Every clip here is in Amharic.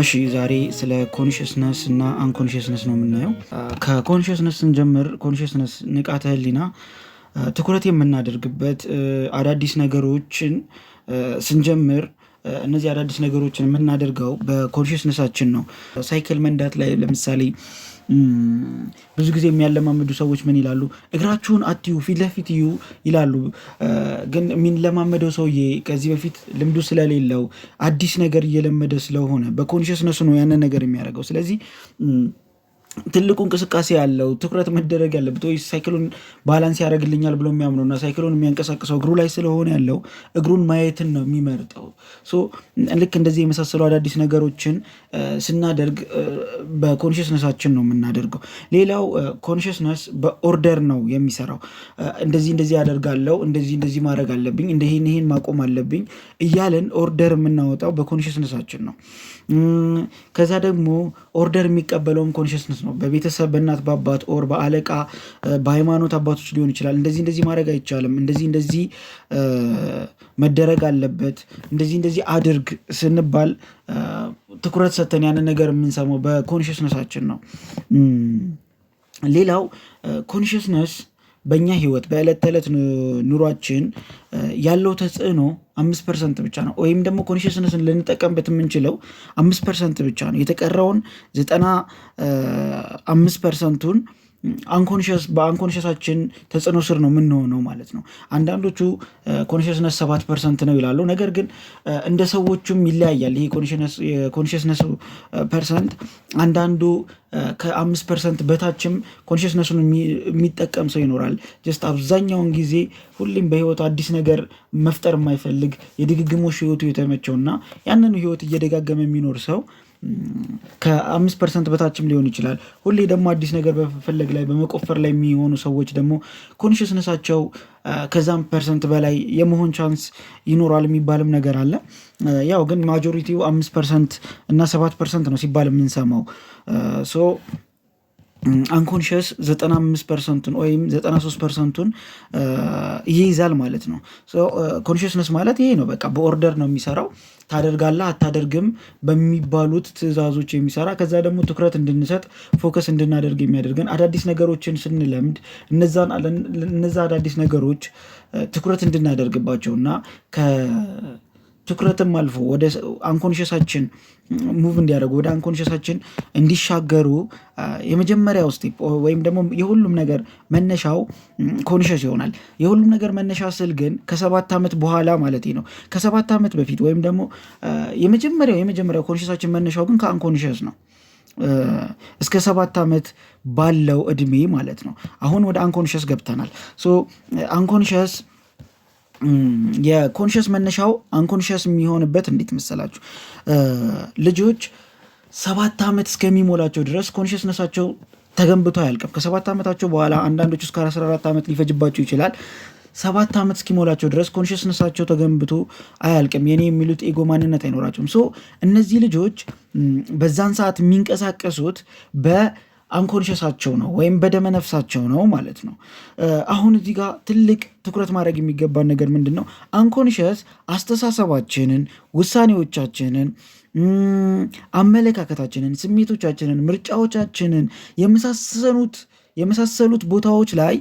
እሺ ዛሬ ስለ ኮንሽስነስ እና አንኮንሽስነስ ነው የምናየው። ከኮንሽስነስ ስንጀምር ኮንሽስነስ ንቃተ ህሊና ትኩረት የምናደርግበት አዳዲስ ነገሮችን ስንጀምር እነዚህ አዳዲስ ነገሮችን የምናደርገው በኮንሽስነሳችን ነው። ሳይክል መንዳት ላይ ለምሳሌ ብዙ ጊዜ የሚያለማምዱ ሰዎች ምን ይላሉ? እግራችሁን አትዩ ፊት ለፊት እዩ ይላሉ። ግን የሚለማመደው ሰውዬ ከዚህ በፊት ልምዱ ስለሌለው አዲስ ነገር እየለመደ ስለሆነ በኮንሽስነሱ ነው ያንን ነገር የሚያደርገው። ስለዚህ ትልቁ እንቅስቃሴ ያለው ትኩረት መደረግ ያለበት ወይ ሳይክሉን ባላንስ ያደርግልኛል ብሎ የሚያምነው እና ሳይክሉን የሚያንቀሳቅሰው እግሩ ላይ ስለሆነ ያለው እግሩን ማየትን ነው የሚመርጠው። ልክ እንደዚህ የመሳሰሉ አዳዲስ ነገሮችን ስናደርግ በኮንሽስነሳችን ነው የምናደርገው። ሌላው ኮንሽስነስ በኦርደር ነው የሚሰራው። እንደዚህ ያደርጋለው፣ እንደዚህ ማድረግ አለብኝ፣ ይሄን ማቆም አለብኝ እያለን ኦርደር የምናወጣው በኮንሽስነሳችን ነው። ከዛ ደግሞ ኦርደር የሚቀበለውም ኮንሽስነስ ነው። በቤተሰብ በእናት በአባት ኦር በአለቃ በሃይማኖት አባቶች ሊሆን ይችላል። እንደዚህ ማድረግ አይቻልም፣ እንደዚህ መደረግ አለበት፣ እንደዚህ አድርግ ስንባል ትኩረት ሰተን ያንን ነገር የምንሰማው በኮንሽስነሳችን ነው። ሌላው ኮንሽስነስ በእኛ ህይወት በዕለት ተዕለት ኑሯችን ያለው ተጽዕኖ 5% ብቻ ነው። ወይም ደግሞ ኮንሽስነስን ልንጠቀምበት የምንችለው 5% ብቻ ነው። የተቀረውን 95%ቱን በአንኮንሽሳችን ተጽዕኖ ስር ነው የምንሆነው ማለት ነው። አንዳንዶቹ ኮንሽስነስ 7% ነው ይላሉ። ነገር ግን እንደ ሰዎቹም ይለያያል። ይሄ የኮንሽስነሱ ፐርሰንት አንዳንዱ ከ5% በታችም ኮንሽስነሱን የሚጠቀም ሰው ይኖራል። ጀስት አብዛኛውን ጊዜ ሁሌም በህይወቱ አዲስ ነገር መፍጠር የማይፈልግ የድግግሞሽ ህይወቱ የተመቸውና ያንን ህይወት እየደጋገመ የሚኖር ሰው ከ5% በታችም ሊሆን ይችላል። ሁሌ ደግሞ አዲስ ነገር በመፈለግ ላይ በመቆፈር ላይ የሚሆኑ ሰዎች ደግሞ ኮንሽስነሳቸው ከዛም ፐርሰንት በላይ የመሆን ቻንስ ይኖራል የሚባልም ነገር አለ። ያው ግን ማጆሪቲው 5% እና 7% ነው ሲባል የምንሰማው። አንኮንሽስ 95%ን ወይም 93%ን ይይዛል ማለት ነው። ኮንሽስነስ ማለት ይሄ ነው። በቃ በኦርደር ነው የሚሰራው። ታደርጋለህ አታደርግም በሚባሉት ትዕዛዞች የሚሰራ፣ ከዛ ደግሞ ትኩረት እንድንሰጥ ፎከስ እንድናደርግ የሚያደርገን፣ አዳዲስ ነገሮችን ስንለምድ እነዛ አዳዲስ ነገሮች ትኩረት እንድናደርግባቸው እና ትኩረትም አልፎ ወደ አንኮንሽሳችን ሙቭ እንዲያደርጉ ወደ አንኮንሽሳችን እንዲሻገሩ የመጀመሪያው ስቴፕ ወይም ደግሞ የሁሉም ነገር መነሻው ኮንሽስ ይሆናል። የሁሉም ነገር መነሻ ስል ግን ከ7 ዓመት በኋላ ማለት ነው። ከ7 ዓመት በፊት ወይም ደግሞ የመጀመሪያው ኮንሽሳችን መነሻው ግን ከአንኮንሽስ ነው። እስከ 7 ዓመት ባለው እድሜ ማለት ነው። አሁን ወደ አንኮንሽስ ገብተናል። አንኮንሽስ የኮንሽስ መነሻው አንኮንሽስ የሚሆንበት እንዴት መሰላችሁ? ልጆች 7 ዓመት እስከሚሞላቸው ድረስ ኮንሽስነሳቸው ተገንብቶ አያልቅም። ከ7 ዓመታቸው በኋላ አንዳንዶች እስከ 14 ዓመት ሊፈጅባቸው ይችላል። 7 ዓመት እስኪሞላቸው ድረስ ኮንሽስነሳቸው ተገንብቶ አያልቅም። የኔ የሚሉት ኤጎ ማንነት አይኖራቸውም። እነዚህ ልጆች በዛን ሰዓት የሚንቀሳቀሱት አንኮንሽሳቸው ነው ወይም በደመነፍሳቸው ነው ማለት ነው። አሁን እዚህ ጋር ትልቅ ትኩረት ማድረግ የሚገባን ነገር ምንድን ነው? አንኮንሽስ አስተሳሰባችንን፣ ውሳኔዎቻችንን፣ አመለካከታችንን፣ ስሜቶቻችንን፣ ምርጫዎቻችንን የመሳሰሉት ቦታዎች ላይ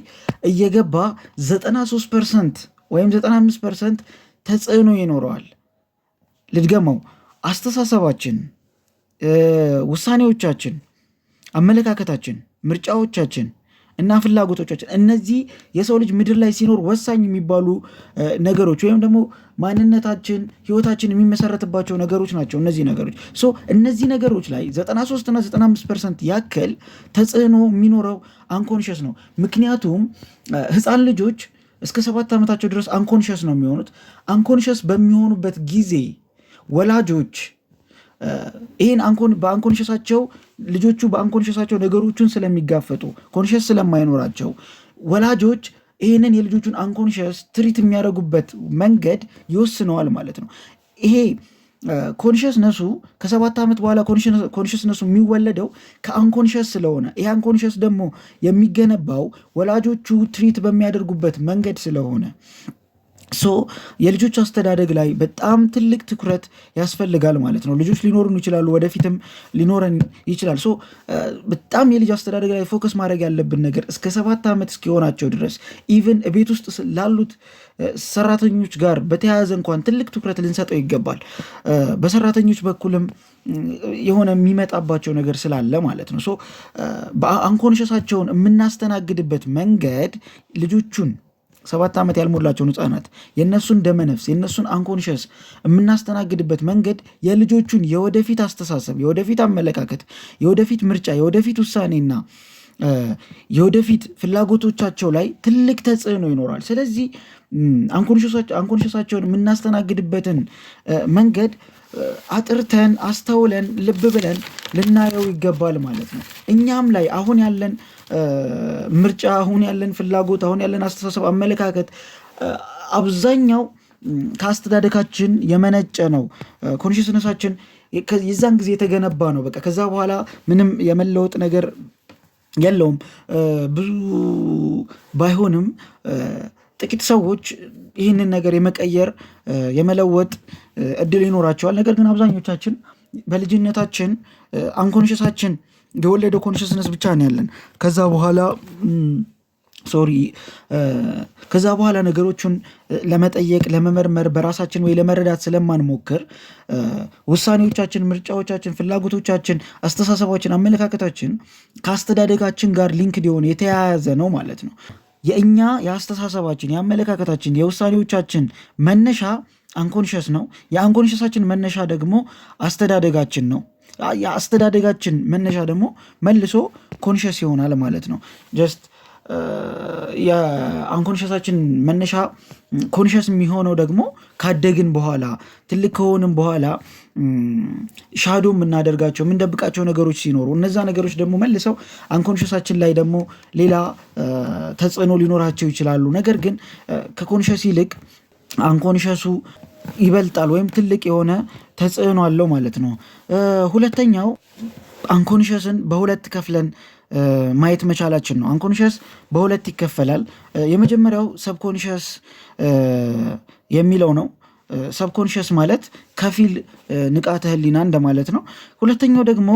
እየገባ 93% ወይም 95% ተጽዕኖ ይኖረዋል። ልድገመው። አስተሳሰባችን፣ ውሳኔዎቻችን፣ አመለካከታችን፣ ምርጫዎቻችን እና ፍላጎቶቻችን፣ እነዚህ የሰው ልጅ ምድር ላይ ሲኖር ወሳኝ የሚባሉ ነገሮች ወይም ደግሞ ማንነታችን፣ ህይወታችን የሚመሰረትባቸው ነገሮች ናቸው። እነዚህ ነገሮች ላይ 93 እና 95% ያክል ተጽዕኖ የሚኖረው አንኮንሽስ ነው። ምክንያቱም ህፃን ልጆች እስከ 7 ዓመታቸው ድረስ አንኮንሽስ ነው የሚሆኑት። አንኮንሽስ በሚሆኑበት ጊዜ ወላጆች ይህን ልጆቹ በአንኮንሽሳቸው ነገሮቹን ስለሚጋፈጡ ኮንሽስ ስለማይኖራቸው ወላጆች ይህንን የልጆቹን አንኮንሽስ ትሪት የሚያደርጉበት መንገድ ይወስነዋል ማለት ነው። ይሄ ኮንሽስነሱ ከ7 ዓመት በኋላ ኮንሽስነሱ የሚወለደው ከአንኮንሽስ ስለሆነ ይህ አንኮንሽስ ደግሞ የሚገነባው ወላጆቹ ትሪት በሚያደርጉበት መንገድ ስለሆነ ሶ የልጆች አስተዳደግ ላይ በጣም ትልቅ ትኩረት ያስፈልጋል ማለት ነው። ልጆች ሊኖሩን ይችላሉ፣ ወደፊትም ሊኖረን ይችላል። ሶ በጣም የልጅ አስተዳደግ ላይ ፎከስ ማድረግ ያለብን ነገር እስከ 7 ዓመት እስኪሆናቸው ድረስ ኢቨን ቤት ውስጥ ላሉት ሰራተኞች ጋር በተያያዘ እንኳን ትልቅ ትኩረት ልንሰጠው ይገባል። በሰራተኞች በኩልም የሆነ የሚመጣባቸው ነገር ስላለ ማለት ነው። ሶ በአንኮንሸሳቸውን የምናስተናግድበት መንገድ ልጆቹን 7 ዓመት ያልሞላቸውን ህፃናት የእነሱን ደመነፍስ የእነሱን አንኮንሸስ የምናስተናግድበት መንገድ የልጆቹን የወደፊት አስተሳሰብ፣ የወደፊት አመለካከት፣ የወደፊት ምርጫ፣ የወደፊት ውሳኔና የወደፊት ፍላጎቶቻቸው ላይ ትልቅ ተጽዕኖ ይኖራል። ስለዚህ አንኮንሸሳቸውን የምናስተናግድበትን መንገድ አጥርተን አስተውለን ልብ ብለን ልናየው ይገባል ማለት ነው። እኛም ላይ አሁን ያለን ምርጫ፣ አሁን ያለን ፍላጎት፣ አሁን ያለን አስተሳሰብ፣ አመለካከት አብዛኛው ከአስተዳደጋችን የመነጨ ነው። ኮንሽስነሳችን የዛን ጊዜ የተገነባ ነው። በቃ ከዛ በኋላ ምንም የመለወጥ ነገር የለውም። ብዙ ባይሆንም ጥቂት ሰዎች ይህንን ነገር የመቀየር የመለወጥ እድል ይኖራቸዋል። ነገር ግን አብዛኞቻችን በልጅነታችን አንኮንሽሳችን የወለደው ኮንሽስነስ ብቻ ነው ያለን። ከዛ በኋላ ነገሮችን ለመጠየቅ ለመመርመር በራሳችን ወይ ለመረዳት ስለማንሞክር ውሳኔዎቻችን፣ ምርጫዎቻችን፣ ፍላጎቶቻችን፣ አስተሳሰባችን፣ አመለካከታችን ከአስተዳደጋችን ጋር ሊንክድ የሆነ የተያያዘ ነው ማለት ነው። የእኛ የአስተሳሰባችን፣ የአመለካከታችን፣ የውሳኔዎቻችን መነሻ አንኮንሽስ ነው። የአንኮንሽሳችን መነሻ ደግሞ አስተዳደጋችን ነው። የአስተዳደጋችን መነሻ ደግሞ መልሶ ኮንሽስ ይሆናል ማለት ነው። ጀስት የአንኮንሽሳችን መነሻ ኮንሽስ የሚሆነው ደግሞ ካደግን በኋላ ትልቅ ከሆንም በኋላ ሻዶ የምናደርጋቸው የምንደብቃቸው ነገሮች ሲኖሩ እነዛ ነገሮች ደግሞ መልሰው አንኮንሽሳችን ላይ ደግሞ ሌላ ተጽዕኖ ሊኖራቸው ይችላሉ። ነገር ግን ከኮንሽስ ይልቅ አንኮንሽሱ ይበልጣል ወይም ትልቅ የሆነ ተጽዕኖ አለው ማለት ነው። ሁለተኛው አንኮንሽስን በሁለት ከፍለን ማየት መቻላችን ነው። አንኮንሽስ በሁለት ይከፈላል። የመጀመሪያው ሰብኮንሽስ የሚለው ነው። ሰብኮንሽስ ማለት ከፊል ንቃተ ህሊና እንደማለት ነው። ሁለተኛው ደግሞ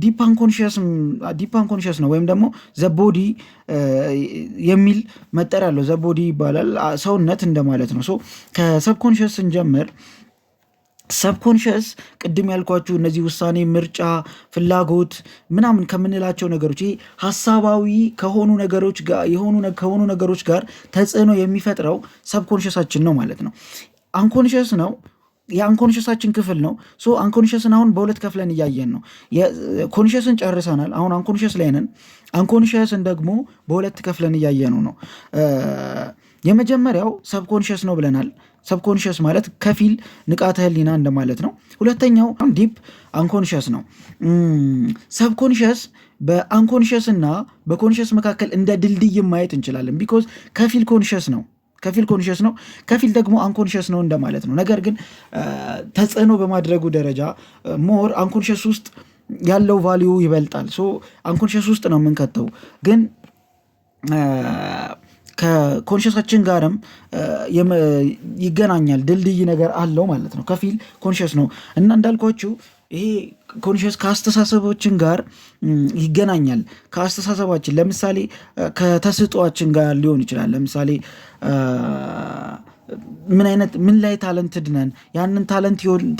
ዲፕ አንኮንሽስ ነው ወይም ደግሞ ዘቦዲ የሚል መጠሪያ አለው። ዘቦዲ ይባላል፣ ሰውነት እንደማለት ነው። ከሰብኮንሽስ ስንጀምር ሰብኮንሽስ ቅድም ያልኳችሁ እነዚህ ውሳኔ፣ ምርጫ፣ ፍላጎት ምናምን ከምንላቸው ነገሮች ይሄ ሀሳባዊ ከሆኑ ነገሮች ጋር ተጽዕኖ የሚፈጥረው ሰብኮንሽሳችን ነው ማለት ነው። አንኮንሽስ ነው የአንኮንሽሳችን ክፍል ነው። አንኮንሽስን አሁን በሁለት ከፍለን እያየን ነው። ኮንሽስን ጨርሰናል። አሁን አንኮንሽስ ላይ ነን። አንኮንሽስን ደግሞ በሁለት ከፍለን እያየነው ነው። የመጀመሪያው ሰብኮንሽስ ነው ብለናል። ሰብኮንሽስ ማለት ከፊል ንቃተ ህሊና እንደማለት ነው። ሁለተኛው ዲፕ አንኮንሽስ ነው። ሰብኮንሽስ በአንኮንሽስ እና በኮንሽስ መካከል እንደ ድልድይ ማየት እንችላለን። ቢኮዝ ከፊል ኮንሽስ ነው፣ ከፊል ደግሞ አንኮንሽስ ነው እንደማለት ነው። ነገር ግን ተጽዕኖ በማድረጉ ደረጃ ሞር አንኮንሽስ ውስጥ ያለው ቫሊዩ ይበልጣል። አንኮንሽስ ውስጥ ነው የምንከተው፣ ግን ከኮንሽሳችን ጋርም ይገናኛል፣ ድልድይ ነገር አለው ማለት ነው። ከፊል ኮንሽስ ነው እና እንዳልኳችሁ ይሄ ኮንሽስ ከአስተሳሰባችን ጋር ይገናኛል። ከአስተሳሰባችን ለምሳሌ ከተስጧችን ጋር ሊሆን ይችላል። ለምሳሌ ምን ላይ ታለንትድ ነን፣ ያንን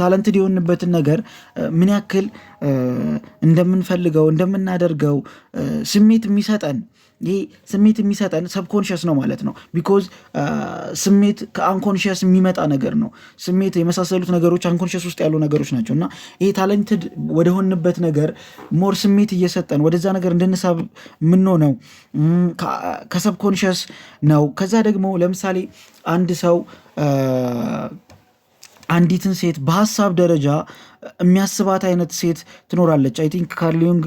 ታለንትድ የሆንበትን ነገር ምን ያክል እንደምንፈልገው እንደምናደርገው ስሜት የሚሰጠን ሰብኮንሽስ ነው ማለት ነው። ቢኮዝ ስሜት ከአንኮንሽስ የሚመጣ ነገር ነው። ስሜት የመሳሰሉት ነገሮች አንኮንሽስ ውስጥ ያሉ ነገሮች ናቸው እና ይሄ ታለንትድ ወደሆንበት ነገር ሞር ስሜት እየሰጠን ወደዛ ነገር እንድንሳብ የምንሆነው ከሰብኮንሽስ ነው። ከዛ ደግሞ ለምሳሌ አንድ ሰው አንዲትን ሴት በሀሳብ ደረጃ የሚያስባት አይነት ሴት ትኖራለች። አይ ቲንክ ካርል ዩንግ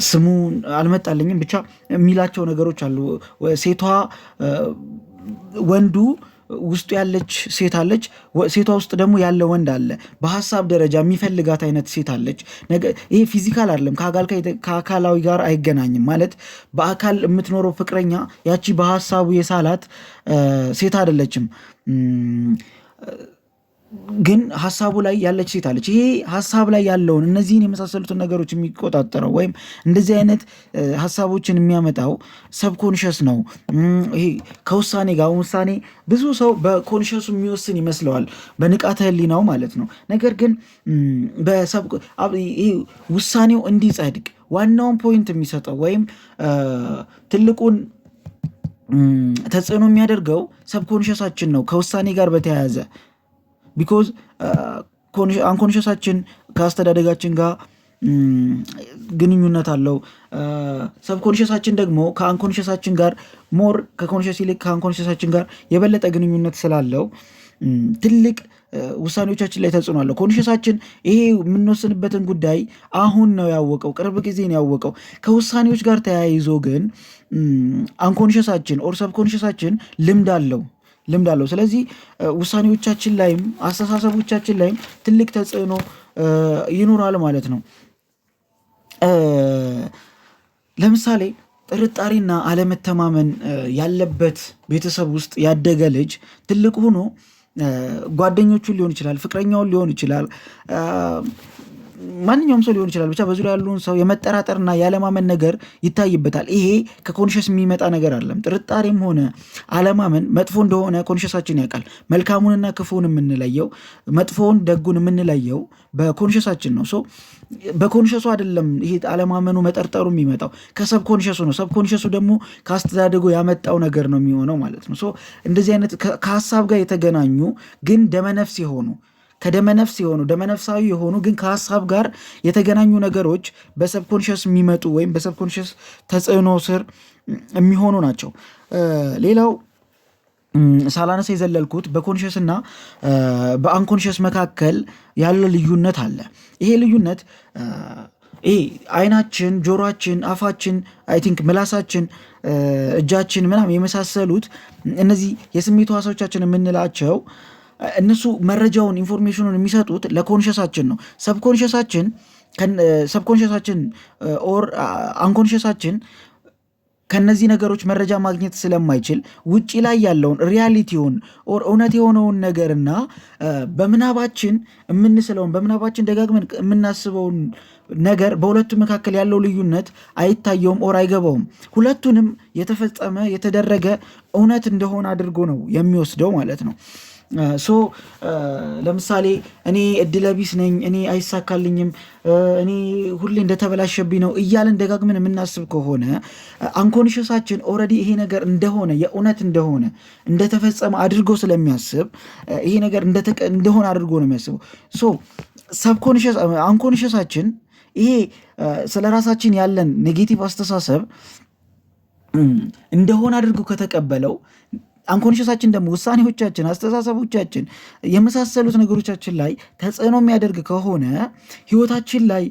ስሙ አልመጣልኝም፣ ብቻ የሚላቸው ነገሮች አሉ። ሴቷ ወንዱ ውስጡ ያለች ሴት አለች፣ ሴቷ ውስጥ ደግሞ ያለ ወንድ አለ። በሀሳብ ደረጃ የሚፈልጋት አይነት ሴት አለች። ይሄ ፊዚካል አይደለም፣ ከአካላዊ ጋር አይገናኝም። ማለት በአካል የምትኖረው ፍቅረኛ ያቺ በሀሳቡ የሳላት ሴት አይደለችም፣ ግን ሀሳቡ ላይ ያለች ሴት አለች። ይሄ ሀሳብ ላይ ያለውን እነዚህን የመሳሰሉትን ነገሮች የሚቆጣጠረው ወይም እንደዚህ አይነት ሀሳቦችን የሚያመጣው ሰብኮንሽስ ነው። ይሄ ከውሳኔ ጋር ውሳኔ ብዙ ሰው በኮንሽሱ የሚወስን ይመስለዋል፣ በንቃተ ህሊናው ማለት ነው። ነገር ግን ይሄ ውሳኔው እንዲጸድቅ ዋናውን ፖይንት የሚሰጠው ወይም ትልቁን ተጽዕኖ የሚያደርገው ሰብኮንሽሳችን ነው ከውሳኔ ጋር በተያያዘ ቢኮዝ አንኮንሽሳችን ከአስተዳደጋችን ጋር ግንኙነት አለው። ሰብኮንሽሳችን ደግሞ ከአንኮንሽሳችን ጋር ሞር ከኮንሽስ ይልቅ ከአንኮንሽሳችን ጋር የበለጠ ግንኙነት ስላለው ትልቅ ውሳኔዎቻችን ላይ ተጽዕኖ አለው። ኮንሽሳችን ይሄ የምንወስንበትን ጉዳይ አሁን ነው ያወቀው፣ ቅርብ ጊዜ ነው ያወቀው። ከውሳኔዎች ጋር ተያይዞ ግን አንኮንሽሳችን ኦር ሰብኮንሽሳችን ልምድ አለው። ስለዚህ ውሳኔዎቻችን ላይም አስተሳሰቦቻችን ላይም ትልቅ ተጽዕኖ ይኖራል ማለት ነው። ለምሳሌ ጥርጣሬና አለመተማመን ያለበት ቤተሰብ ውስጥ ያደገ ልጅ ትልቅ ሆኖ ጓደኞቹን ሊሆን ይችላል፣ ፍቅረኛውን ሊሆን ይችላል፣ ማንኛውም ሰው ሊሆን ይችላል። ብቻ በዙሪያ ያሉን ሰው የመጠራጠርና ያለማመን ነገር ይታይበታል። ይሄ ከኮንሽስ የሚመጣ ነገር አለም። ጥርጣሬም ሆነ አለማመን መጥፎ እንደሆነ ኮንሽሳችን ያውቃል። መልካሙንና ክፉን የምንለየው፣ መጥፎውን ደጉን የምንለየው በኮንሽሳችን ነው። በኮንሽሱ አይደለም ይሄ አለማመኑ መጠርጠሩ የሚመጣው ከሰብ ኮንሽሱ ነው። ሰብ ኮንሽሱ ደግሞ ከአስተዳደጉ ያመጣው ነገር ነው የሚሆነው ማለት ነው። እንደዚህ አይነት ከሀሳብ ጋር የተገናኙ ግን ደመነፍስ የሆኑ ደመነፍሳዊ የሆኑ ግን ከሀሳብ ጋር የተገናኙ ነገሮች በሰብኮንሽስ የሚመጡ ወይም በሰብኮንሽስ ተጽዕኖ ስር የሚሆኑ ናቸው። ሌላው ሳላነሳ የዘለልኩት በኮንሽስ እና በአንኮንሽስ መካከል ያለ ልዩነት አለ። ይሄ ልዩነት አይናችን፣ ጆሮአችን፣ አፋችን፣ አይ ቲንክ ምላሳችን፣ እጃችን ምናምን የመሳሰሉት እነዚህ የስሜት ሕዋሶቻችን የምንላቸው እነሱ መረጃውን ኢንፎርሜሽኑን የሚሰጡት ለኮንሽሳችን ነው። ሰብኮንሽሳችን ኦር አንኮንሽሳችን ከነዚህ ነገሮች መረጃ ማግኘት ስለማይችል ውጪ ላይ ያለውን ሪያሊቲውን ኦር እውነት የሆነውን ነገርና በምናባችን የምንስለውን በምናባችን ደጋግመን የምናስበውን ነገር በሁለቱ መካከል ያለው ልዩነት አይታየውም ኦር አይገባውም። ሁለቱንም የተፈጸመ የተደረገ እውነት እንደሆነ አድርጎ ነው የሚወስደው ማለት ነው። ለምሳሌ እኔ እድለቢስ ነኝ፣ እኔ አይሳካልኝም፣ እኔ ሁሌ እንደተበላሸብኝ ነው እያለን ደጋግመን የምናስብ ከሆነ አንኮንሽሳችን ኦልሬዲ ይሄ ነገር እንደሆነ የእውነት እንደሆነ እንደተፈጸመ አድርጎ ስለሚያስብ ይሄ ነገር እንደሆነ አድርጎ ነው የሚያስበው። አንኮንሽሳችን ይሄ ስለ ራሳችን ያለን ኔጌቲቭ አስተሳሰብ እንደሆነ አድርጎ ከተቀበለው አንኮንሽሳችን ደግሞ ውሳኔዎቻችን፣ አስተሳሰቦቻችን የመሳሰሉት ነገሮቻችን ላይ ተጽዕኖ የሚያደርግ ከሆነ ህይወታችን ላይ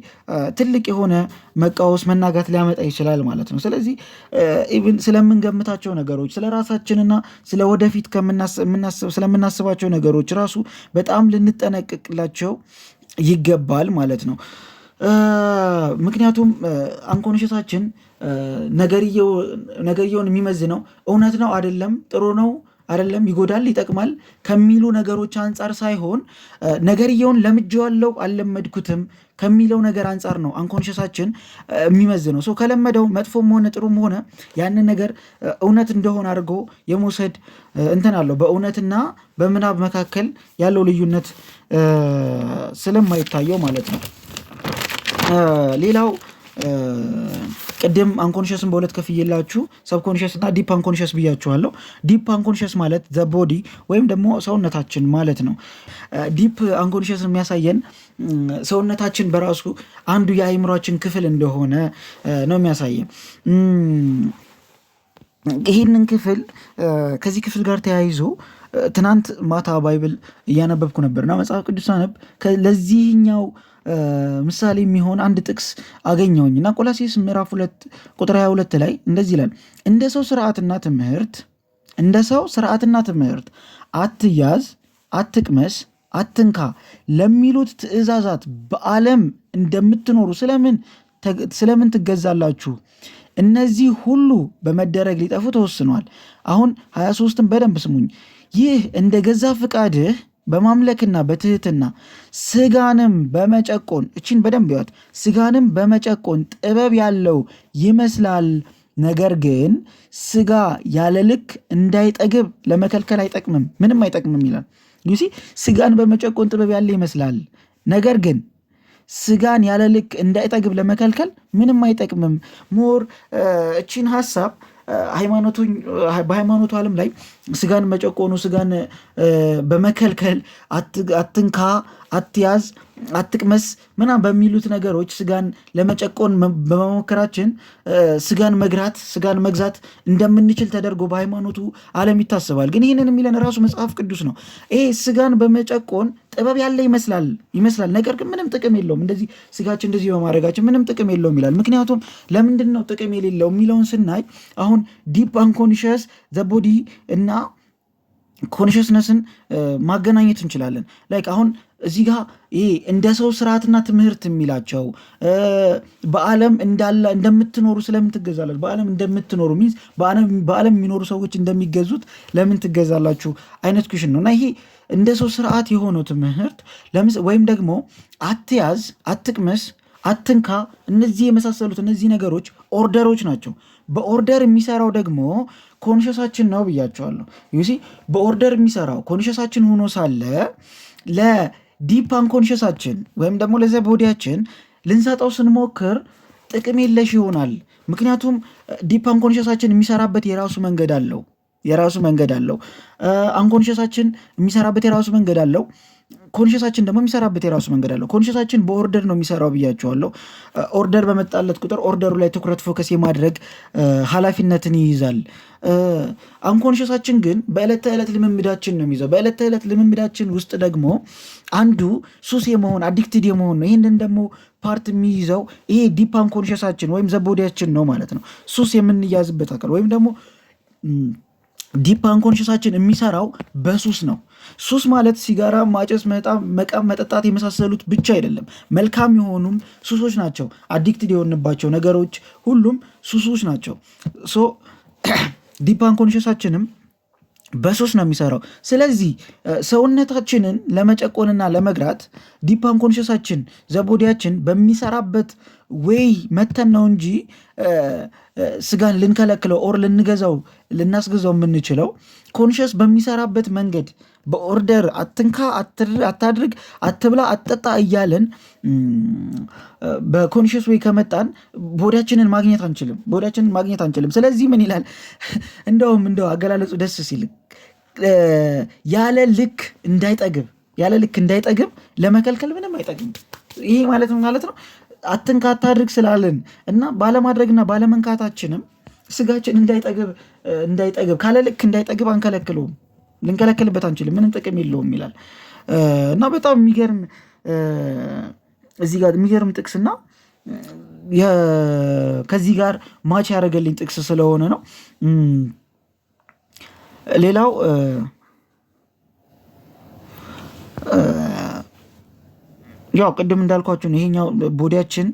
ትልቅ የሆነ መቃወስ፣ መናጋት ሊያመጣ ይችላል ማለት ነው። ስለዚህ ኢቭን ስለምንገምታቸው ነገሮች፣ ስለ ራሳችንና ስለ ወደፊት ስለምናስባቸው ነገሮች ራሱ በጣም ልንጠነቅቅላቸው ይገባል ማለት ነው። ምክንያቱም አንኮንሽሳችን ነገርየውን የሚመዝነው እውነት ነው አይደለም፣ ጥሩ ነው አይደለም፣ ይጎዳል ይጠቅማል ከሚሉ ነገሮች አንጻር ሳይሆን ነገርየውን ለምጄዋለሁ አልለመድኩትም ከሚለው ነገር አንጻር ነው አንኮንሽሳችን የሚመዝነው። ከለመደው መጥፎም ሆነ ጥሩም ሆነ ያንን ነገር እውነት እንደሆነ አድርጎ የመውሰድ እንትን አለው። በእውነትና በምናብ መካከል ያለው ልዩነት ስለማይታየው ማለት ነው። ሌላው ቅድም አንኮንሽስን በሁለት ከፍዬላችሁ ሰብኮንሽስ እና ዲፕ አንኮንሽስ ብያችኋለሁ። ዲፕ አንኮንሽስ ማለት ዘ ቦዲ ወይም ደግሞ ሰውነታችን ማለት ነው። ዲፕ አንኮንሽስ የሚያሳየን ሰውነታችን በራሱ አንዱ የአእምሯችን ክፍል እንደሆነ ነው የሚያሳየን። ይህንን ክፍል ከዚህ ክፍል ጋር ተያይዞ ትናንት ማታ ባይብል እያነበብኩ ነበርና መጽሐፍ ቅዱስ አነብ ለዚህኛው ምሳሌ የሚሆን አንድ ጥቅስ አገኘሁኝ እና ቆላስይስ ምዕራፍ 2 ቁጥር 22 ላይ እንደዚህ ይላል፣ እንደ ሰው ስርዓትና ትምህርት እንደ ሰው ስርዓትና ትምህርት አትያዝ፣ አትቅመስ፣ አትንካ ለሚሉት ትእዛዛት በዓለም እንደምትኖሩ ስለምን ትገዛላችሁ? እነዚህ ሁሉ በመደረግ ሊጠፉ ተወስኗል። አሁን 23ን በደንብ ስሙኝ። ይህ እንደ ገዛ ፍቃድህ በማምለክና በትህትና ስጋንም በመጨቆን እችን በደንብ ያት ስጋንም በመጨቆን ጥበብ ያለው ይመስላል። ነገር ግን ስጋ ያለ ልክ እንዳይጠግብ ለመከልከል አይጠቅምም፣ ምንም አይጠቅምም ይላል። ዩሲ ስጋን በመጨቆን ጥበብ ያለ ይመስላል፣ ነገር ግን ስጋን ያለ ልክ እንዳይጠግብ ለመከልከል ምንም አይጠቅምም። ሞር እቺን ሀሳብ በሃይማኖቱ ዓለም ላይ ስጋን መጨቆኑ፣ ስጋን በመከልከል አትንካ፣ አትያዝ፣ አትቅመስ ምናምን በሚሉት ነገሮች ስጋን ለመጨቆን በመሞከራችን ስጋን መግራት፣ ስጋን መግዛት እንደምንችል ተደርጎ በሃይማኖቱ ዓለም ይታሰባል። ግን ይህንን የሚለን ራሱ መጽሐፍ ቅዱስ ነው። ይሄ ስጋን በመጨቆን ጥበብ ያለ ይመስላል፣ ነገር ግን ምንም ጥቅም የለውም። እንደዚህ ስጋችን እንደዚህ በማድረጋችን ምንም ጥቅም የለውም ይላል። ምክንያቱም ለምንድን ነው ጥቅም የሌለው የሚለውን ስናይ አሁን ዲፕ አንኮንሽስ ዘ ቦዲ እና ኮንሽስነስን ማገናኘት እንችላለን። ላይክ አሁን እዚህ ጋር ይሄ እንደ ሰው ስርዓትና ትምህርት የሚላቸው በዓለም እንደምትኖሩ ስለምን ትገዛላችሁ? በዓለም እንደምትኖሩ ሚንስ በዓለም የሚኖሩ ሰዎች እንደሚገዙት ለምን ትገዛላችሁ አይነት ኩሽን ነው። እና ይሄ እንደ ሰው ስርዓት የሆነው ትምህርት ወይም ደግሞ አትያዝ፣ አትቅመስ፣ አትንካ እነዚህ የመሳሰሉት እነዚህ ነገሮች ኦርደሮች ናቸው። በኦርደር የሚሰራው ደግሞ ኮንሽሳችን ነው ብያቸዋለሁ። ዩሲ በኦርደር የሚሰራው ኮንሽሳችን ሆኖ ሳለ ለዲፕ አንኮንሽሳችን ወይም ደግሞ ለዚያ ቦዲያችን ልንሰጠው ስንሞክር ጥቅም የለሽ ይሆናል። ምክንያቱም ዲፕ አንኮንሽሳችን የሚሰራበት የራሱ መንገድ አለው። አንኮንሽሳችን የሚሰራበት የራሱ መንገድ አለው። ኮንሽሳችን ደግሞ የሚሰራበት የራሱ መንገድ አለው። ኮንሽሳችን በኦርደር ነው የሚሰራው ብያቸዋለሁ። ኦርደር በመጣለት ቁጥር ኦርደሩ ላይ ትኩረት ፎከስ የማድረግ ኃላፊነትን ይይዛል። አንኮንሽሳችን ግን በዕለት ተዕለት ልምምዳችን ነው የሚይዘው። በዕለት ተዕለት ልምምዳችን ውስጥ ደግሞ አንዱ ሱስ የመሆን አዲክትድ የመሆን ነው። ይህንን ደግሞ ፓርት የሚይዘው ይሄ ዲፕ አንኮንሽሳችን ወይም ዘቦዲያችን ነው ማለት ነው። ሱስ የምንያዝበት አካል ወይም ደግሞ ዲፕ አንኮንሽሳችን የሚሰራው በሱስ ነው። ሱስ ማለት ሲጋራ ማጨስ፣ መቃም፣ መጠጣት የመሳሰሉት ብቻ አይደለም። መልካም የሆኑም ሱሶች ናቸው። አዲክትድ የሆንባቸው ነገሮች ሁሉም ሱሶች ናቸው። ሶ ዲፕ አንኮንሽሳችንም በሱስ ነው የሚሰራው። ስለዚህ ሰውነታችንን ለመጨቆንና ለመግራት ዲፕ አንኮንሽሳችን ዘቦዲያችን በሚሰራበት ዌይ መተን ነው እንጂ ስጋን ልንከለክለው ኦር ልናስገዛው የምንችለው ኮንሽስ በሚሰራበት መንገድ በኦርደር አትንካ፣ አታድርግ፣ አትብላ፣ አትጠጣ እያለን በኮንሽስ ወይ ከመጣን ቦዲያችንን ማግኘት አንችልም። ስለዚህ ምን ይላል? እንደው አገላለጹ ደስ ሲል ያለ ልክ እንዳይጠግብ ለመከልከል ምንም አይጠግም። ይሄ ማለት ነው አትንካ፣ አታድርግ ስላለን እና ባለማድረግና ባለመንካታችንም ስጋችን እንዳይጠግብ ካለ ልክ እንዳይጠግብ አንከለክለውም፣ ልንከለክልበት አንችልም፣ ምንም ጥቅም የለውም ይላል እና በጣም የሚገርም እዚህ ጋር የሚገርም ጥቅስና ከዚህ ጋር ማች ያደረገልኝ ጥቅስ ስለሆነ ነው። ሌላው ያው ቅድም እንዳልኳችሁ ይሄኛው ቦዲያችን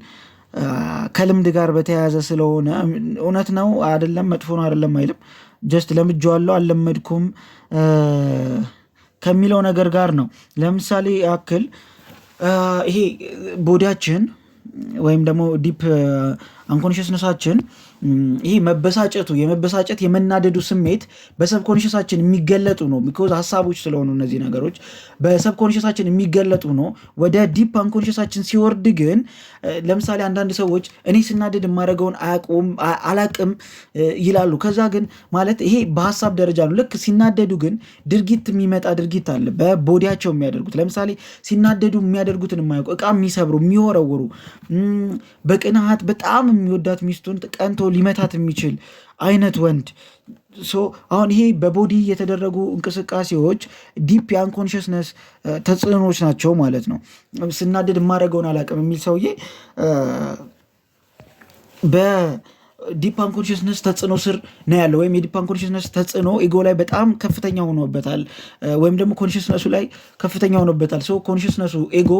ከልምድ ጋር በተያያዘ ስለሆነ እውነት ነው አይደለም፣ መጥፎ ነው አይደለም አይልም። ጀስት ለምጄዋለሁ አልለመድኩም ከሚለው ነገር ጋር ነው። ለምሳሌ ያክል ይሄ ቦዲያችን ወይም ደግሞ ዲፕ አንኮንሽስነሳችን ይሄ የመበሳጨት የመናደዱ ስሜት በሰብኮንሽሳችን የሚገለጡ ነው። ቢኮዝ ሀሳቦች ስለሆኑ እነዚህ ነገሮች በሰብኮንሽሳችን የሚገለጡ ነው። ወደ ዲፕ አንኮንሽሳችን ሲወርድ ግን ለምሳሌ አንዳንድ ሰዎች እኔ ስናደድ የማደርገውን አላቅም ይላሉ። ከዛ ግን ማለት ይሄ በሀሳብ ደረጃ ነው። ልክ ሲናደዱ ግን የሚመጣ ድርጊት አለ በቦዲያቸው የሚያደርጉት። ለምሳሌ ሲናደዱ የሚያደርጉትን የማያውቁ እቃ የሚሰብሩ፣ የሚወረውሩ፣ በቅንዓት በጣም የሚወዳት ሚስቱን ቀንቶ ሊመታት የሚችል አይነት ወንድ። አሁን ይሄ በቦዲ የተደረጉ እንቅስቃሴዎች ዲፕ የአንኮንሽስነስ ተጽዕኖች ናቸው ማለት ነው። ስናደድ የማደርገውን አላውቅም የሚል ሰውዬ ዲፕ አንኮንሽስነስ ተጽዕኖ ስር ነው ያለው፣ ወይም የዲፕ አንኮንሽስነስ ተጽዕኖ ኢጎ ላይ በጣም ከፍተኛ ሆኖበታል፣ ወይም ደግሞ ኮንሽስነሱ ላይ ከፍተኛ ሆኖበታል። ሰው ኮንሽስነሱ ኢጎ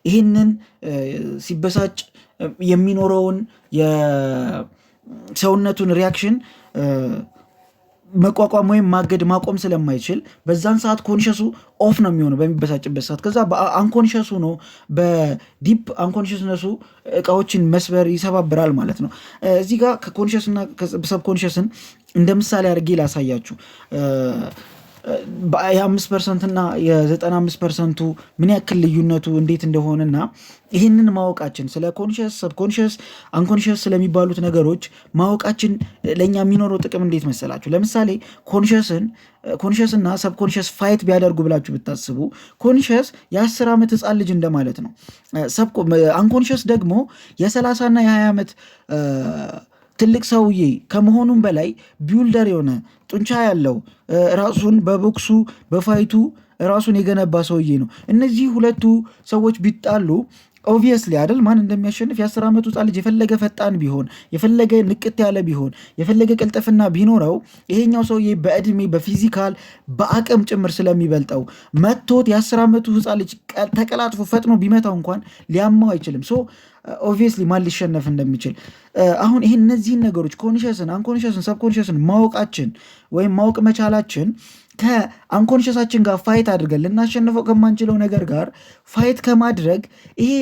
ይህንን ሲበሳጭ የሚኖረውን የሰውነቱን ሪያክሽን መቋቋም ወይም ማገድ ማቆም ስለማይችል በዛን ሰዓት ኮንሽሱ ኦፍ ነው የሚሆነው በሚበሳጭበት ሰዓት። ከዛ አንኮንሽሱ ነው በዲፕ አንኮንሽስነሱ እቃዎችን መስበር ይሰባብራል ማለት ነው። እዚህ ጋር ከኮንሽስና ሰብኮንሽስን እንደ ምሳሌ አድርጌ ላሳያችሁ። የ5% እና የ95% ምን ያክል ልዩነቱ እንዴት እንደሆነና ይህንን ማወቃችን ስለ ኮንሽስ ሰብኮንሽስ አንኮንሽስ ስለሚባሉት ነገሮች ማወቃችን ለእኛ የሚኖረው ጥቅም እንዴት መሰላችሁ? ለምሳሌ ኮንሽስ እና ሰብኮንሽስ ፋይት ቢያደርጉ ብላችሁ ብታስቡ ኮንሽስ የ10 ዓመት ህፃን ልጅ እንደማለት ነው። አንኮንሽስ ደግሞ የ30 እና የ20 ዓመት ትልቅ ሰውዬ ከመሆኑም በላይ ቢውልደር የሆነ ጡንቻ ያለው ራሱን በቦክሱ በፋይቱ ራሱን የገነባ ሰውዬ ነው። እነዚህ ሁለቱ ሰዎች ቢጣሉ ኦብቪየስሊ አይደል ማን እንደሚያሸንፍ? የ10 ዓመቱ ህፃን ልጅ የፈለገ ፈጣን ቢሆን የፈለገ ንቅት ያለ ቢሆን የፈለገ ቅልጥፍና ቢኖረው ይሄኛው ሰውዬ በእድሜ በፊዚካል በአቅም ጭምር ስለሚበልጠው መቶት የ10 ዓመቱ ህፃን ልጅ ተቀላጥፎ ፈጥኖ ቢመታው እንኳን ሊያማው አይችልም። ሶ ኦብቪየስሊ ማን ሊሸነፍ እንደሚችል አሁን ይሄ እነዚህን ነገሮች ኮንሽስን አንኮንሽስን ሰብኮንሽስን ማወቃችን ወይም ማወቅ መቻላችን ከአንኮንሽሳችን ጋር ፋይት አድርገን ልናሸንፈው ከማንችለው ነገር ጋር ፋይት ከማድረግ ይሄ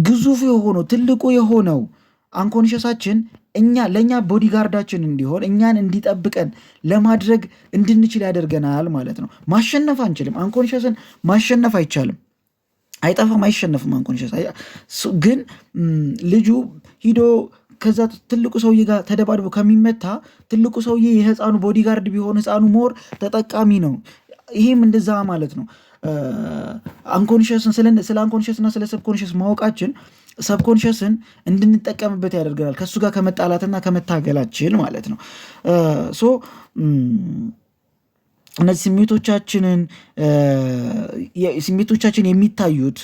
ግዙፉ የሆነው ትልቁ የሆነው አንኮንሽሳችን ለእኛ ቦዲጋርዳችን እንዲሆን እኛን እንዲጠብቀን ለማድረግ እንድንችል ያደርገናል ማለት ነው። ማሸነፍ አንችልም። አንኮንሽስን ማሸነፍ አይቻልም። አይጠፋም፣ አይሸነፍም። አንኮንሽስ ግን ልጁ ሂዶ ከዛ ትልቁ ሰውዬ ጋር ተደባድቦ ከሚመታ ትልቁ ሰውዬ የህፃኑ ቦዲጋርድ ቢሆን ህፃኑ ሞር ተጠቃሚ ነው። ይሄም እንደዛ ማለት ነው። አንኮንሽስን ስለ አንኮንሽስና ስለ ሰብኮንሽስ ማወቃችን ሰብኮንሽስን እንድንጠቀምበት ያደርገናል ከእሱ ጋር ከመጣላትና ከመታገላችን ማለት ነው። ሶ እነዚህ ስሜቶቻችን የሚታዩት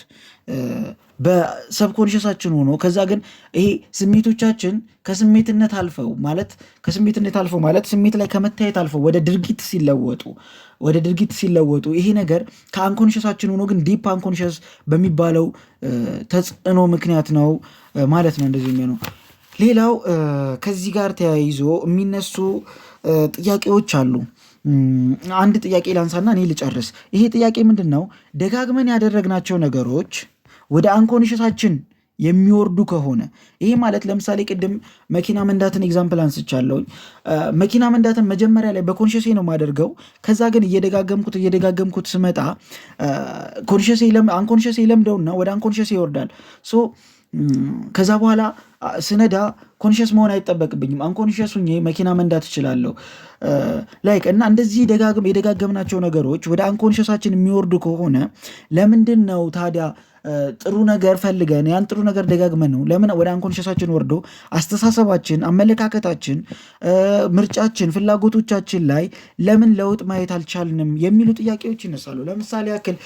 በሰብኮንሽሳችን ሆኖ ከዛ ግን ይሄ ስሜቶቻችን ከስሜትነት አልፈው ማለት ስሜት ላይ ከመታየት አልፈው ወደ ድርጊት ሲለወጡ ይሄ ነገር ከአንኮንሽሳችን ሆኖ ግን ዲፕ አንኮንሽስ በሚባለው ተጽዕኖ ምክንያት ነው ማለት ነው እንደዚህ የሚሆነው። ሌላው ከዚህ ጋር ተያይዞ የሚነሱ ጥያቄዎች አሉ። አንድ ጥያቄ ላንሳና እኔ ልጨርስ። ይሄ ጥያቄ ምንድን ነው? ደጋግመን ያደረግናቸው ነገሮች ወደ አንኮንሽሳችን የሚወርዱ ከሆነ ይሄ ማለት ለምሳሌ ቅድም መኪና መንዳትን ኤግዛምፕል አንስቻለሁኝ። መኪና መንዳትን መጀመሪያ ላይ በኮንሽሴ ነው የማደርገው። ከዛ ግን እየደጋገምኩት ስመጣ አንኮንሽሴ ለምደውና ወደ አንኮንሽሴ ይወርዳል። ሶ ከዛ በኋላ ስነዳ ኮንሽስ መሆን አይጠበቅብኝም። አንኮንሽስ ሁኜ መኪና መንዳት እችላለሁ። እና እንደዚህ የደጋገምናቸው ነገሮች ወደ አንኮንሽሳችን የሚወርዱ ከሆነ ለምንድን ነው ታዲያ ጥሩ ነገር ፈልገን ያን ጥሩ ነገር ደጋግመን ነው ለምን ወደ አንኮንሽሳችን ወርዶ አስተሳሰባችን፣ አመለካከታችን፣ ምርጫችን፣ ፍላጎቶቻችን ላይ ለምን ለውጥ ማየት አልቻልንም የሚሉ ጥያቄዎች ይነሳሉ። ለምሳሌ ያክል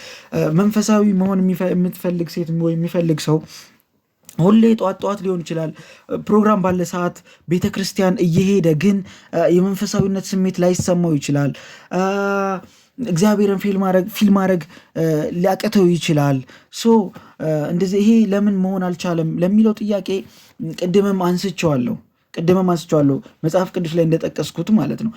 መንፈሳዊ መሆን የምትፈልግ ሴት ወይ የሚፈልግ ሰው ሁሌ ጠዋት ሊሆን ይችላል ፕሮግራም ባለ ሰዓት ቤተክርስቲያን እየሄደ ግን የመንፈሳዊነት ስሜት ላይሰማው ይችላል። እግዚአብሔርን ፊል ማድረግ ሊያቀተው ይችላል። እንደዚህ ይሄ ለምን መሆን አልቻለም ለሚለው ጥያቄ ቅድምም አንስቼዋለሁ መጽሐፍ ቅዱስ ላይ እንደጠቀስኩት ማለት ነው።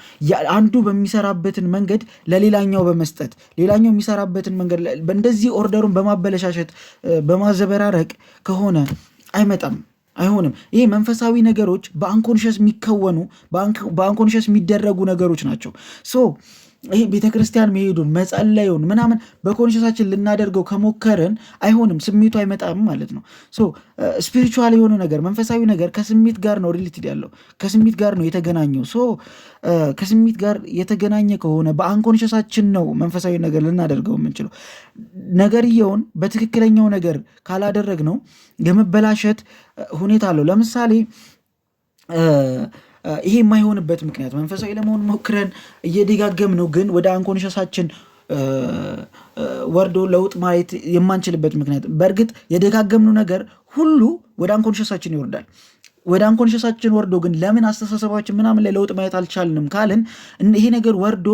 አንዱ በሚሰራበትን መንገድ ለሌላኛው በመስጠት ሌላኛው የሚሰራበትን መንገድ እንደዚህ ኦርደሩን በማበለሻሸት በማዘበራረቅ ከሆነ አይሆንም። ይሄ መንፈሳዊ ነገሮች በአንኮንሽስ የሚከወኑ በአንኮንሽስ የሚደረጉ ነገሮች ናቸው። ይሄ ቤተክርስቲያን መሄዱን መጸለዩን ምናምን በኮንሽሳችን ልናደርገው ከሞከርን አይሆንም፣ ስሜቱ አይመጣም ማለት ነው። ስፒሪቹዋል የሆነ ነገር መንፈሳዊ ነገር ከስሜት ጋር ነው ሪሌትድ ያለው፣ ከስሜት ጋር ነው የተገናኘው። ከስሜት ጋር የተገናኘ ከሆነ በአንኮንሽሳችን ነው መንፈሳዊ ነገር ልናደርገው የምንችለው። ነገርየውን በትክክለኛው ነገር ካላደረግ ነው የመበላሸት ሁኔታ አለው። ለምሳሌ ይሄ የማይሆንበት ምክንያት መንፈሳዊ ለመሆን ሞክረን እየደጋገም ነው ግን ወደ አንኮንሽሳችን ወርዶ ለውጥ ማየት የማንችልበት ምክንያት፣ በእርግጥ የደጋገምነው ነገር ሁሉ ወደ አንኮንሽሳችን ይወርዳል። ወደ አንኮንሽሳችን ወርዶ ግን ለምን አስተሳሰባችን ምናምን ላይ ለውጥ ማየት አልቻልንም ካልን ይሄ ነገር ወርዶ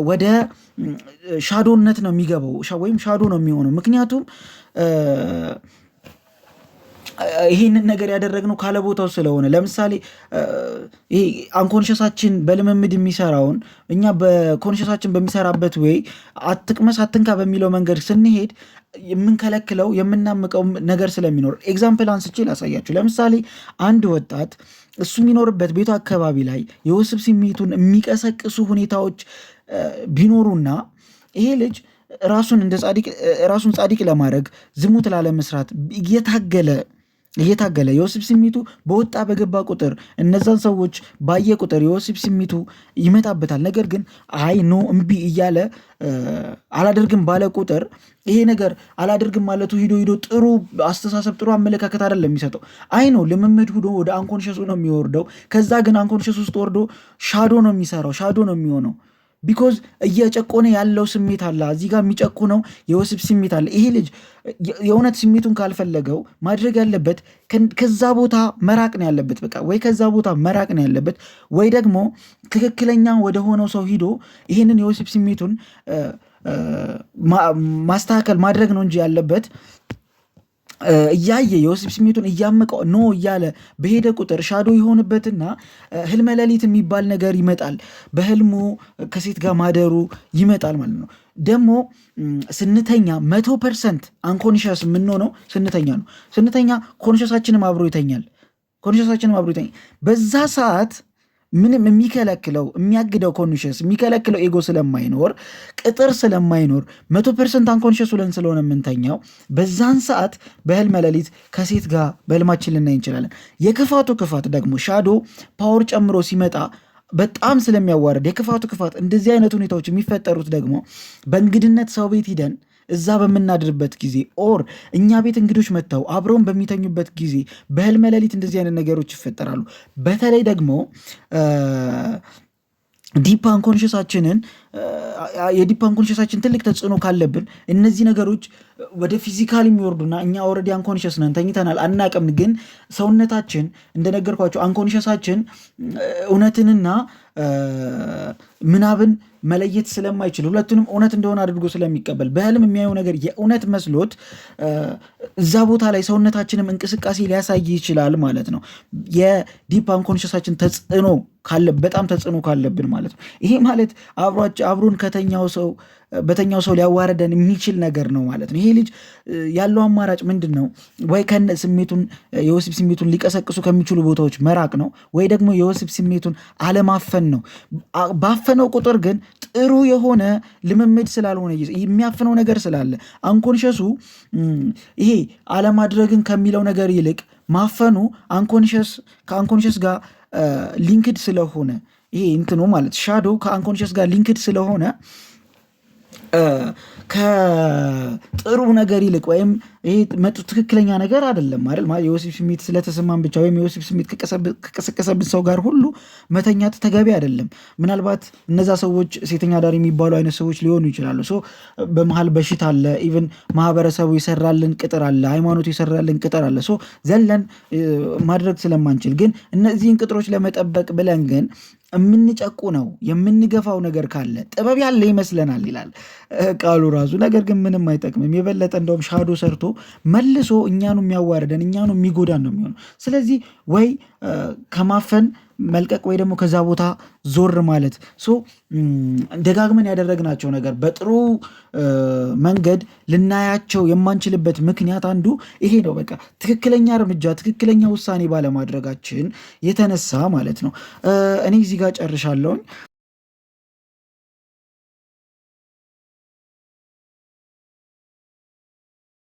ወደ ሻዶነት ነው የሚገባው ወይም ሻዶ ነው የሚሆነው። ምክንያቱም ይሄንን ነገር ያደረግነው ካለ ቦታው ስለሆነ ለምሳሌ ይሄ አንኮንሽሳችን በልምምድ የሚሰራውን እኛ በኮንሽሳችን በሚሰራበት ወይ አትቅመስ አትንካ በሚለው መንገድ ስንሄድ የምንከለክለው የምናምቀው ነገር ስለሚኖር ኤግዛምፕል አንስቼ ላሳያችሁ። ለምሳሌ አንድ ወጣት እሱ የሚኖርበት ቤቱ አካባቢ ላይ የወሲብ ስሜቱን የሚቀሰቅሱ ሁኔታዎች ቢኖሩና ይሄ ልጅ ራሱን ጻድቅ ለማድረግ ዝሙት ላለመስራት እየታገለ የወሲብ ስሜቱ በወጣ በገባ ቁጥር እነዛን ሰዎች ባየ ቁጥር የወሲብ ስሜቱ ይመጣበታል። ነገር ግን አይ ኖ እምቢ እያለ አላደርግም ባለ ቁጥር ይሄ ነገር አላደርግም ማለቱ ሂዶ ጥሩ አስተሳሰብ ጥሩ አመለካከት አይደለም የሚሰጠው። አይ ነው ልምምድ ሂዶ ወደ አንኮንሽሱ ነው የሚወርደው። ከዛ ግን አንኮንሽስ ውስጥ ወርዶ ሻዶ ነው የሚሰራው፣ ሻዶ ነው የሚሆነው። ቢኮዝ እየጨቆነ ያለው ስሜት አለ፣ እዚህ ጋር የሚጨቁነው የወሲብ ስሜት አለ። ይሄ ልጅ የእውነት ስሜቱን ካልፈለገው ማድረግ ያለበት ከዛ ቦታ መራቅ ነው ያለበት። በቃ ወይ ከዛ ቦታ መራቅ ነው ያለበት፣ ወይ ደግሞ ትክክለኛ ወደ ሆነው ሰው ሂዶ ይህንን የወሲብ ስሜቱን ማስተካከል ማድረግ ነው እንጂ ያለበት እያየ የወሲብ ስሜቱን እያመቀው ኖ እያለ በሄደ ቁጥር ሻዶ የሆንበትና ህልመ ሌሊት የሚባል ነገር ይመጣል። በህልሙ ከሴት ጋር ማደሩ ይመጣል ማለት ነው። ደግሞ ስንተኛ 100% አንኮንሽስ የምንሆነው ስንተኛ ነው። ስንተኛ ኮንሽሳችንም አብሮ ይተኛል። በዛ ሰዓት ምንም የሚከለክለው የሚያግደው ኮንሽስ የሚከለክለው ኤጎ ስለማይኖር ቅጥር ስለማይኖር 100% አንኮንሽስ ውለን ስለሆነ የምንተኛው በዛን ሰዓት በህልመ ሌሊት ከሴት ጋር በህልማችን ልናይ እንችላለን። የክፋቱ ክፋት ደግሞ ሻዶ ፓወር ጨምሮ ሲመጣ በጣም ስለሚያዋርድ የክፋቱ ክፋት እንደዚህ አይነት ሁኔታዎች የሚፈጠሩት ደግሞ በእንግድነት ሰው ቤት ሂደን እዛ በምናድርበት ጊዜ ኦር እኛ ቤት እንግዶች መጥተው አብረውን በሚተኙበት ጊዜ በህልመ ሌሊት እንደዚህ አይነት ነገሮች ይፈጠራሉ። በተለይ ደግሞ ዲፕ አንኮንሽሳችን ትልቅ ተጽዕኖ ካለብን እነዚህ ነገሮች ወደ ፊዚካል የሚወርዱና እኛ ኦልሬዲ አንኮንሽስ ነን ተኝተናል አናቅም። ግን ሰውነታችን እንደነገርኳቸው አንኮንሽሳችን እውነትንና ምናብን መለየት ስለማይችል ሁለቱንም እውነት እንደሆነ አድርጎ ስለሚቀበል በህልም የሚያየው ነገር የእውነት መስሎት እዛ ቦታ ላይ ሰውነታችንም እንቅስቃሴ ሊያሳይ ይችላል ማለት ነው። የዲፕ አንኮንሽሳችን በጣም ተጽዕኖ ካለብን ማለት ነው። ይሄ ማለት አብሮን በተኛው ሰው ሊያዋረደን የሚችል ነገር ነው ማለት ነው። ይሄ ልጅ ያለው አማራጭ ምንድን ነው? ወይ የወሲብ ስሜቱን ሊቀሰቅሱ ከሚችሉ ቦታዎች መራቅ ነው፣ ወይ ደግሞ የወሲብ ስሜቱን አለማፈን ነው። ባፈነው ቁጥር ግን ጥሩ የሆነ ልምምድ ስላልሆነ የሚያፍነው ነገር ስላለ አንኮንሽሱ ይሄ አለማድረግን ከሚለው ነገር ይልቅ ማፈኑ ከአንኮንሽስ ጋር ሊንክድ ስለሆነ ይሄ እንትኑ ማለት ሻዶ ከአንኮንሽስ ጋር ሊንክድ ስለሆነ ከጥሩ ነገር ይልቅ ወይም ይሄ ትክክለኛ ነገር አይደለም አይደል? የወሲብ ስሜት ስለተሰማን ብቻ ወይም የወሲብ ስሜት ከቀሰቀሰብን ሰው ጋር ሁሉ መተኛት ተገቢ አይደለም። ምናልባት እነዛ ሰዎች ሴተኛ ዳር የሚባሉ አይነት ሰዎች ሊሆኑ ይችላሉ። በመሀል በሽታ አለ፣ ኢቨን ማህበረሰቡ የሰራልን ቅጥር አለ፣ ሃይማኖቱ የሰራልን ቅጥር አለ። ዘለን ማድረግ ስለማንችል ግን እነዚህን ቅጥሮች ለመጠበቅ ብለን ግን የምንጨቁነው የምንገፋው ነገር ካለ ጥበብ ያለ ይመስለናል ይላል ቃሉ ራሱ። ነገር ግን ምንም አይጠቅምም። የበለጠ እንደውም ሻዶ ሰርቶ መልሶ እኛኑ የሚያዋርደን እኛኑ የሚጎዳን ነው የሚሆነው። ስለዚህ ወይ ከማፈን መልቀቅ ወይ ደግሞ ከዛ ቦታ ዞር ማለት። ደጋግመን ያደረግናቸው ነገር በጥሩ መንገድ ልናያቸው የማንችልበት ምክንያት አንዱ ይሄ ነው። በቃ ትክክለኛ እርምጃ ትክክለኛ ውሳኔ ባለማድረጋችን የተነሳ ማለት ነው። እኔ እዚህ ጋር ጨርሻለሁኝ።